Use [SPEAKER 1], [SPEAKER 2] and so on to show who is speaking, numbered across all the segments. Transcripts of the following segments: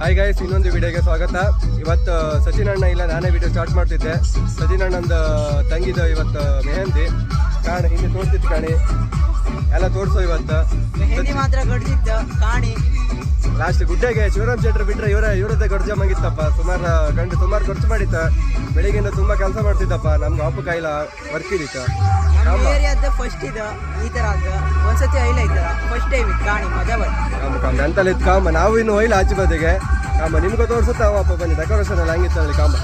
[SPEAKER 1] Hi guys, ಇನ್ನೊಂದು ವಿಡಿಯೋಗೆ ಸ್ವಾಗತ. ಇವತ್ತು ಸಚಿನ್ ಅಣ್ಣ ಇಲ್ಲ, ನಾನೇ ವಿಡಿಯೋ ಸ್ಟಾರ್ಟ್ ಮಾಡ್ತಿದ್ದೆ. ಸಚಿನ್ ಅಣ್ಣಂದು ತಂಗಿದ ಇವತ್ತು ಮೆಹಂದಿ ಕಾಣಿ, ಹಿಂದೆ ತೋರಿಸ್ತಿತ್ತು ಕಾಣಿ ಎಲ್ಲ ತೋರಿಸೋ. ಇವತ್ತು
[SPEAKER 2] ಮೆಹಂದಿ ಮಾತ್ರ ಗಡ್ದಿತ್ತು ಕಾಣಿ.
[SPEAKER 1] ಲಾಸ್ಟ್ ಗುಡ್ಡೆಗೆ ಶಿವರಾಮ್ ಶೆಟ್ಟರ್ ಬಿಟ್ರೆ ಇವರದ್ದೇ ಗಡ್ಜ ಮಂಗಿತ್ತಪ್ಪ. ಸುಮಾರು ಖರ್ಚು ಮಾಡಿತ್ತ. ಬೆಳಿಗ್ಗೆಯಿಂದ ತುಂಬಾ ಕೆಲಸ ಮಾಡ್ತಿದ್ದಪ್ಪ. ನಮ್ಗೆ ಆಪು ಕಾಯಿಲ ವರ್ಕ್ ಇದಿತ್ತು.
[SPEAKER 2] ಫಸ್ಟ್ ಇದು ಈ ತರ ಒಂದ್ಸತಿ ಐಲ ಐತರ ಫಸ್ಟ್ ಟೈಮ್ ಇತ್ತು ಕಾಣಿ, ಮಜಾ ಬಂತು.
[SPEAKER 1] ಅಂತಲ್ಲಿ ಇತ್ತು ಕಾಂಬ. ನಾವು ಇನ್ನು ಒಯ್ಲ ಆಚೆ ಬದಿಗೆ ಕಾಂಬ ನಿಮ್ಗೆ ತೋರಿಸುತ್ತಾವಪ್ಪ. ಬನ್ನಿ, ಡೆಕೋರೇಷನ್ ಎಲ್ಲ ಹಂಗಿತ್ತಲ್ಲಿ ಕಾಂಬ.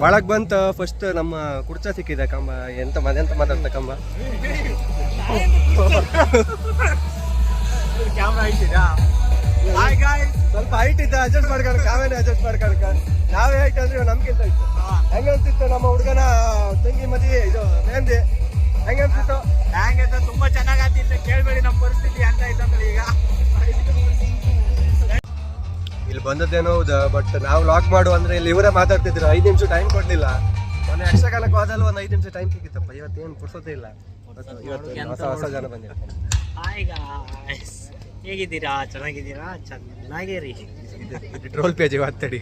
[SPEAKER 1] ಒಳಗ್ ಬಂತ ಫಸ್ಟ್ ನಮ್ಮ ಕುರ್ಚ ಸಿಕ್ಕಿದೆ ಕಂಬ. ಎಂತ ಮಾತಾಡ್ತ ಕಂಬ. ಸ್ವಲ್ಪ ಹೈಟ್ ಇದ್ದ, ಅಡ್ಜಸ್ಟ್ ಮಾಡ್ಕೊಂಡು ಕಾವೇನೆ ಅಡ್ಜಸ್ಟ್ ಮಾಡ್ಕೊಂಡ್ಕ. ನಾವೇ ಹೈಟ್ ಅಂದ್ರೆ ನಮ್ಗಿಂತ ಇತ್ತು. ಹೆಂಗ ಅನ್ಸಿತ್ತು ನಮ್ಮ ಹುಡುಗನ ತಂಗಿ ಮದುವೆ ಇದು ಮೆಹಂದಿ? ಹೆಂಗ ಅನ್ಸಿತ್ತು?
[SPEAKER 2] ಹೆಂಗಂತ ತುಂಬಾ ಚೆನ್ನಾಗ್ ಆಗ್ತಿತ್ತು. ಕೇಳ್ಬೇಡಿ ನಮ್ಮ ಪರಿಸ್ಥಿತಿ ಅಂತ ಇತ್ತಂದ್ರೆ. ಈಗ
[SPEAKER 1] ಇಲ್ಲಿ ಬಂದದ್ದೇನೋ ಹೌದಾ, ಬಟ್ ನಾವು ಲಾಕ್ ಮಾಡು ಅಂದ್ರೆ ಇಲ್ಲಿ ಇವರೇ ಮಾತಾಡ್ತಿದ್ರು. 5 ನಿಮಿಷ ಟೈಮ್ ಕೊಡ್ಲಿಲ್ಲ. ಮೊನ್ನೆ ಯಕ್ಷಗಾನಕ್ಕೆ ಹೋದಲ್ಲ ಒಂದು 5 ನಿಮಿಷ ಟೈಮ್ ಸಿಕ್ಕಿತ್ತಪ್ಪ. ಇವತ್ತೇನು ಪುರ್ಸೋದೇ ಇಲ್ಲ. ಇವತ್ತು ಹೊಸ ಜನ ಬಂದಿರ್ತಾರೆ.
[SPEAKER 2] ಹೇಗಿದ್ದೀರಾ? ಚೆನ್ನಾಗಿದ್ದೀರಾ? ಚೆನ್ನಾಗಿರಿ.
[SPEAKER 1] ಟ್ರೋಲ್ ಪೇಜ್ ಇವತ್ತಡಿ.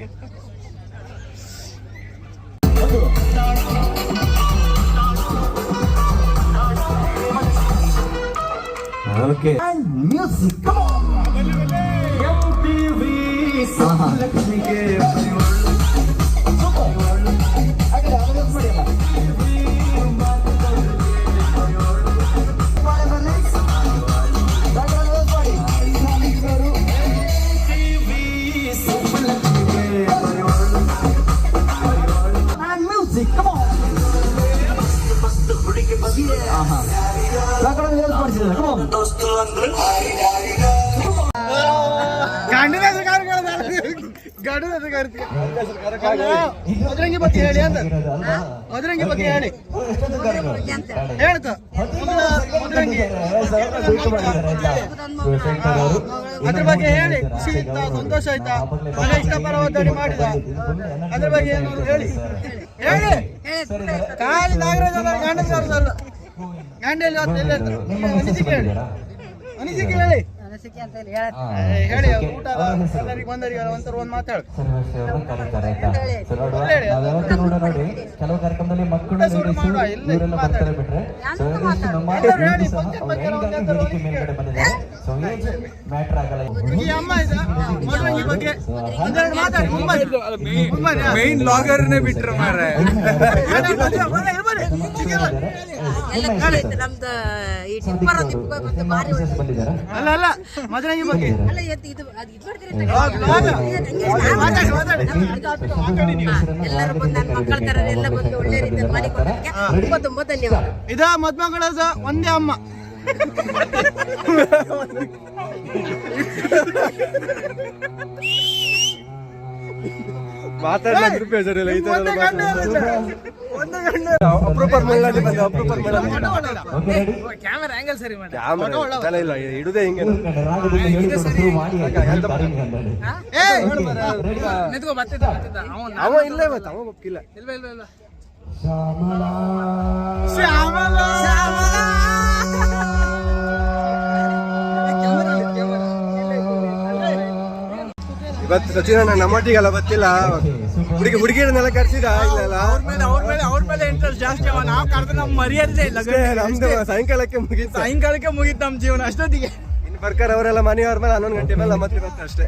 [SPEAKER 3] Okay. And music, come on. MTV.
[SPEAKER 1] ಮಧುರಂಗಿ ಬಗ್ಗೆ ಹೇಳಿ ಅಂತ. ಮಧುರಂಗಿ ಬಗ್ಗೆ ಹೇಳಿ ಹೇಳ್ತ. ಅದ್ರ ಬಗ್ಗೆ ಹೇಳಿ. ಖುಷಿ ಇತ್ತಾ? ಸಂತೋಷ ಆಯ್ತಾ? ಮನೆ ಇಷ್ಟಪರವಾದಡಿ ಮಾಡಿದ ಅದ್ರ ಬಗ್ಗೆ ಏನಾದ್ರು ಹೇಳಿ. ಹೇಳಿ ಖಾಲಿ ನಾಗರಾಜ್ ಗಂಡಲ್ಲ ಗಂಡಲ್ಲಿ ಅನಿಸಿಕೆ ಹೇಳಿ. ಅನಿಸಿಕೆ ಹೇಳಿ. ಹೇಳಿ. ಊಟ ಎಲ್ಲರಿಗೆ ಬಂದರಿಗೆ ಒಂಥರ ಒಂದು ಮಾತಾಡು.
[SPEAKER 3] ಕೆಲವು ಕಾರ್ಯಕ್ರಮದಲ್ಲಿ ಮಕ್ಕಳು ಮ್ಯಾಟರ್ ಆಗಲ್ಲ.
[SPEAKER 1] ಮೇನ್ ಲಾಗರ್ನೇ ಬಿಟ್ರು ಮಾರ್ರೆ. ಅಲ್ಲ ಅಲ್ಲ ಮಧುರಂಗಿ ಬಗ್ಗೆ ಇದ ಮದ್ಮಗಳದ ಒಂದೇ ಅಮ್ಮ. ಮಾತಾಡಲ್ಲ ಬೇಜಾರಿಲ್ಲ. ಈ ತರ
[SPEAKER 2] ಕ್ಯಾಮೆರಾ ಆಂಗಲ್ ಸರಿ ಮಾಡಿ.
[SPEAKER 1] ಇಲ್ಲ ಇಡುದೇ ಹಿಂಗೆ. ಅವ ಇಲ್ಲ ಇವತ್ತು, ಅವ ಒಪ್ಪಿಲ್ಲ. ಇವತ್ತು ಸಚಿನ್ ಅಣ್ಣ ನಮ್ಮೊಟ್ಟಿಗೆಲ್ಲ ಗೊತ್ತಿಲ್ಲ. ಹುಡುಗಿರನ್ನೆಲ್ಲ ಕರ್ಸಿದ.
[SPEAKER 2] ಅವ್ರ ಮೇಲೆ ಇಂಟ್ರೆಸ್ಟ್ ಜಾಸ್ತಿ. ನಾವು ಕರೆದ್ರೆ ನಮ್ ಮರ್ಯಾದೆ ಇಲ್ಲ.
[SPEAKER 1] ನಮ್ದು ಸಾಯಂಕಾಲಕ್ಕೆ
[SPEAKER 2] ಮುಗೀತು ನಮ್ಮ ಜೀವನ ಅಷ್ಟೊತ್ತಿಗೆ.
[SPEAKER 1] ಇನ್ನು ಬರ್ಕಾರ ಅವರೆಲ್ಲ ಮನೆಯವ್ರ ಮೇಲೆ 11 ಗಂಟೆ ಮೇಲೆ ಮತ್ತೆ ಗೊತ್ತ ಅಷ್ಟೇ.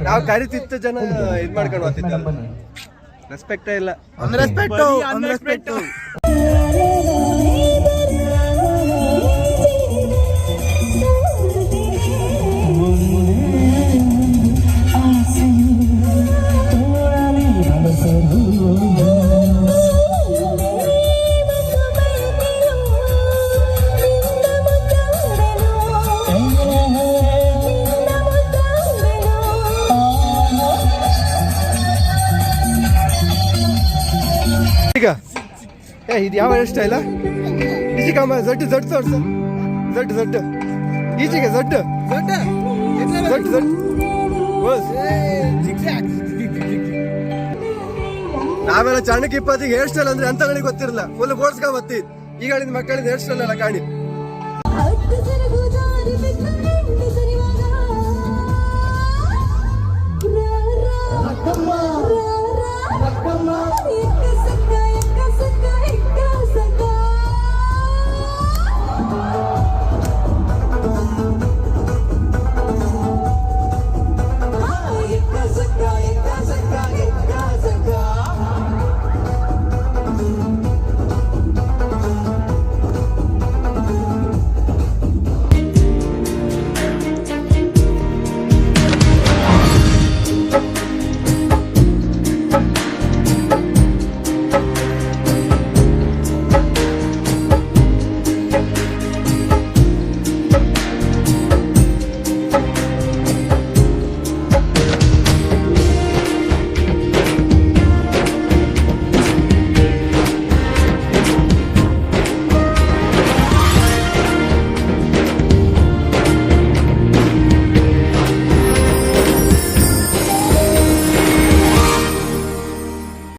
[SPEAKER 1] ನಾವು ಕರಿತಿತ್ತು ಜನ ಇದ್ ಮಾಡ್ಕೊಂಡು ಹೋಗ್ತಿದ್ದಲ್ಲ. ರೆಸ್ಪೆಕ್ಟೇ ಇಲ್ಲ.
[SPEAKER 2] ಅನ್ರೆಸ್ಪೆಕ್ಟು
[SPEAKER 4] ಇದು ಯಾವ ಹೇರ್ ಸ್ಟೈಲ ಈಚೆ ಕಮ್ಮ ಜಡ್ ಜಡ್ ತೋರ್ಸು ಜಡ್ ಜಡ್ ಈಚೆಗೆ ಜಡ್ ಜಡ್ ಜಡ್ ನಾವೆಲ್ಲ ಚಣ್ಣಕ್ಕೆ ಇಪ್ಪತ್ತಿಗೆ ಹೇರ್ ಸ್ಟೈಲ್ ಅಂದ್ರೆ ಅಂತ ನನಗೆ ಗೊತ್ತಿರಲಿಲ್ಲ ಫುಲ್ ಬೋಡ್ಸ್ಕ ಬತ್ತಿದ್ ಈಗ ಮಕ್ಕಳಿಂದ ಹೇರ್ ಸ್ಟೈಲ್ ಎಲ್ಲ ಕಾಣಿ